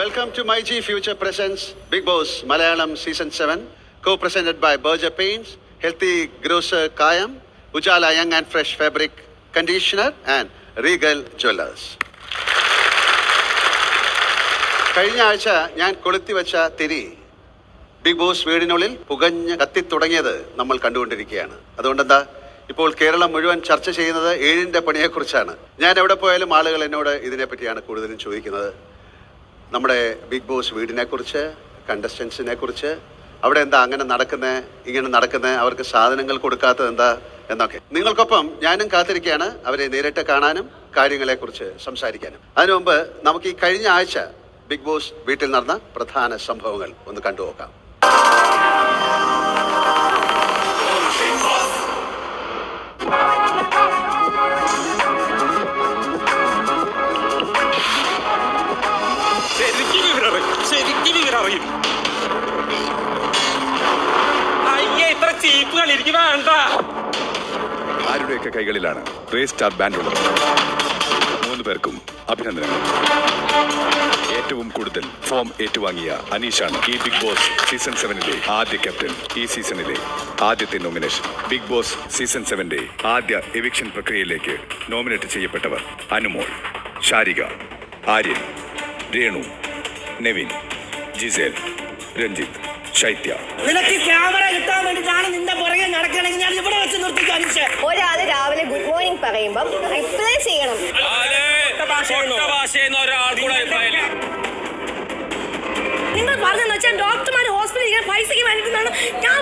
Welcome to My G Future Presents Big Boss Malayalam Season 7, co-presented by Berger Paints, Healthy Grocer Kayam, Ujala Young and Fresh Fabric Conditioner and Regal Jewelers. കഴിഞ്ഞ ആഴ്ച ഞാൻ കൊളുത്തി വെച്ച തിരി big boss വീടിനുള്ളിൽ പുകഞ്ഞ് കത്തിത്തുടങ്ങിയത് നമ്മൾ കണ്ടുകൊണ്ടിരിക്കുകയാണ്. അതുകൊണ്ടെന്താ ഇപ്പോൾ കേരളം മുഴുവൻ ചർച്ച ചെയ്യുന്നത് 7ന്റെ പണിയെക്കുറിച്ചാണ്. ഞാൻ എവിടെ പോയാലും ആളുകൾ എന്നോട് ഇതിനെപ്പറ്റിയാണ് കൂടുതലും ചോദിക്കുന്നത്. നമ്മുടെ ബിഗ് ബോസ് വീടിനെ കുറിച്ച്, കണ്ടസ്റ്റൻസിനെ കുറിച്ച്, അവിടെ എന്താ അങ്ങനെ നടക്കുന്നത്, ഇങ്ങനെ നടക്കുന്നത്, അവർക്ക് സാധനങ്ങൾ കൊടുക്കാത്തത് എന്താ എന്നൊക്കെ. നിങ്ങൾക്കൊപ്പം ഞാനും കാത്തിരിക്കുകയാണ് അവരെ നേരിട്ട് കാണാനും കാര്യങ്ങളെക്കുറിച്ച് സംസാരിക്കാനും. അതിനു മുമ്പ് നമുക്ക് ഈ കഴിഞ്ഞ ആഴ്ച ബിഗ് ബോസ് വീട്ടിൽ നടന്ന പ്രധാന സംഭവങ്ങൾ ഒന്ന് കണ്ടുനോക്കാം. ആരുടെയൊക്കെ കൈകളിലാണ് റേസ് സ്റ്റാർ ബാൻഡ് ഉള്ളത്? 3 പേർക്കും അഭിനന്ദനങ്ങൾ. ഏറ്റവും കൂടുതൽ ഫോം ഏറ്റുവാങ്ങിയ അനീഷാണ് ഈ ബിഗ് ബോസ് സീസൺ 7ന്റെ ആദ്യ ക്യാപ്റ്റൻ. ഈ സീസണിലെ ആദ്യത്തെ നോമിനേഷൻ. ബിഗ് ബോസ് സീസൺ 7ന്റെ ആദ്യ എവിക്ഷൻ പ്രക്രിയയിലേക്ക് നോമിനേറ്റ് ചെയ്യപ്പെട്ടവർ അനുമോൾ, ഷാരിക, ആര്യൻ, രേണു, നെവിൻ, ജിസേൽ, രഞ്ജിത്ത്, ശൈത്യ. നിനക്ക് ക്യാമറ കിട്ടാൻ വേണ്ടിട്ടാണ് നിന്റെ പുറകെ നടക്കണമെങ്കിൽ ഞാൻ ഇവിടെ വെച്ച് നിർത്തിക്കാൻ. ഒരാള് രാവിലെ ഗുഡ് മോർണിംഗ് പറയുമ്പം റിപ്ലൈ ചെയ്യണം. നിങ്ങൾ പറഞ്ഞെന്ന് വെച്ചാൽ ഡോക്ടർമാർ ഹോസ്പിറ്റലിൽ പൈസക്ക് വേണ്ടിയിട്ടാണ്. ഞാൻ